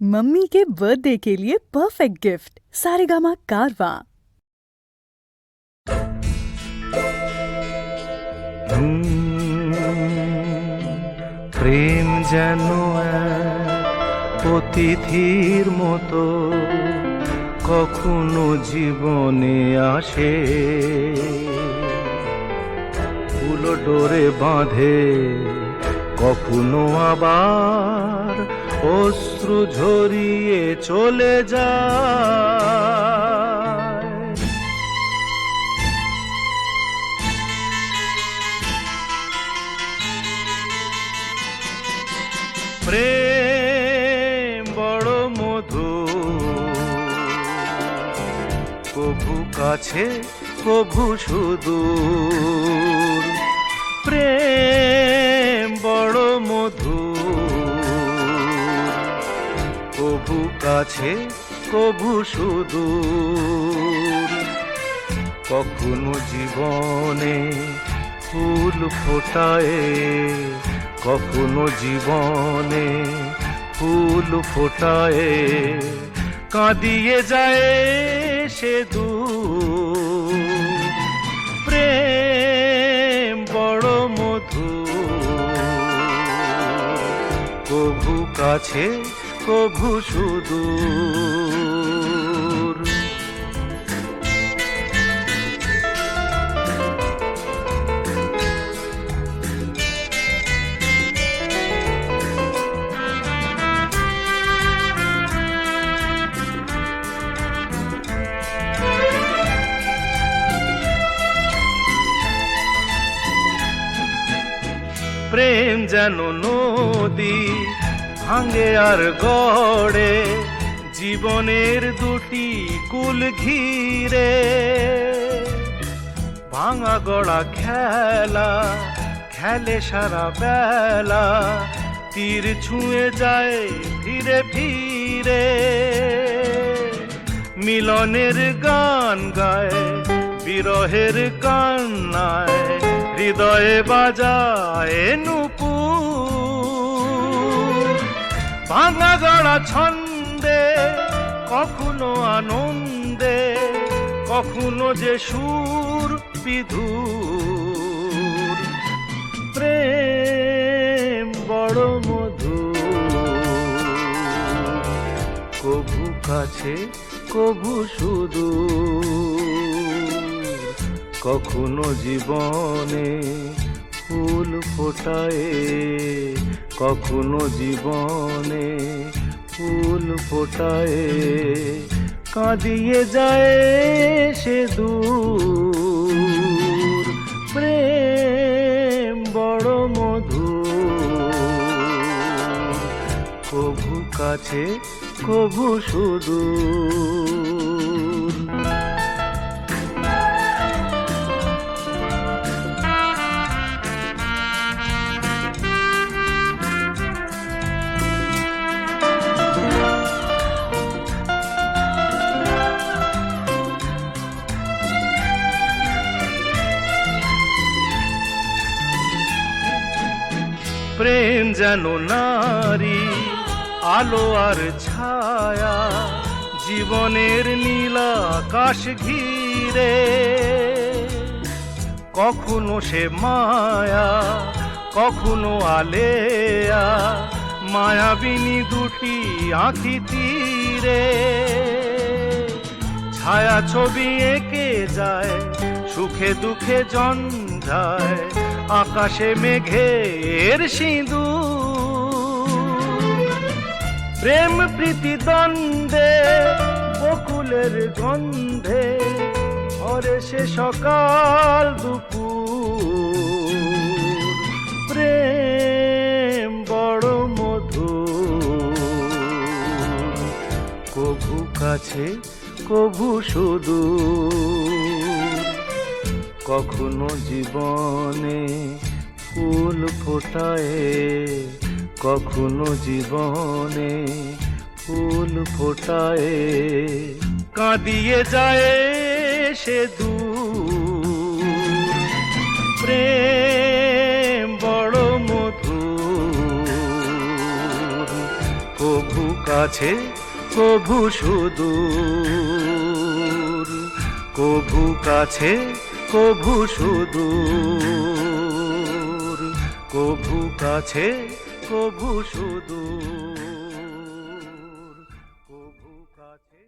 Mummy के birthday के लिए परफेक्ट गिफ्ट सारेगामा कारवा। প্রেম যেন অতিথির মতো কখনো জীবনে আসে, ফুলো ডোরে বাঁধে, কখনো আবার অশ্রু ঝরিয়ে চলে যায়। প্রেম বড় মধু, কভু কাছে কভু সুদূর। প্রেম বড় মধু, কভু কাছে কভু সুদূর। কখনো জীবনে ফুল ফোটায়, কখনো জীবনে ফুল ফোটায়, কাঁদিয়ে যায় সে দূর। প্রেম বড় মধু, কভু কাছে কভু সুদূর। প্রেম যেন নদী, ভাঙে আর গড়ে, জীবনের দুটি কুল ঘিরে। ভাঙা গড়া খেলা খেলে সারা বেলা, তীর ছুঁয়ে যায় ফিরে ফিরে। মিলনের গান গায়, বিরহের কান্নায়, হৃদয়ে বাজায় নূপুর। ভাঙা গড়া ছন্দে, কখনো আনন্দে, কখনো যে সুর বিধুর। প্রেম বড় মধু, কভু কাছে কভু সুদূর। কখনো জীবনে ফুল ফোটায়, কখনো জীবনে ফুল ফোটায়, কাঁদিয়ে যায় সে দূর। প্রেম বড় মধু, কভু কাছে কভু সুদূর। প্রেম যেন নারী, আলো আর ছায়া, জীবনের নীল আকাশ ঘিরে। কখনো সে মায়া, কখনো আলেয়া, মায়াবিনী দুটি আঁখি তীরে। ছায়া ছবি এঁকে যায়, সুখে দুঃখে জঞ্জায়, আকাশে মেঘের সিঁদুর। প্রেম প্রীতি দ্বন্দ্বে, বকুলের গন্ধে, ভরে সে সকাল দুপুর। প্রেম বড় মধু, কভু কাছে কভু সুদূর। কখনো জীবনে ফুল ফোটায়, কখনো জীবনে ফুল ফোটায়, কাঁদিয়ে যায় সে দূর। প্রেম বড় মধু, কভু কাছে কভু সুদূর, কভু কাছে কভু সুদূর, কভু কাছে কভু সুদূর, কভু কাছে।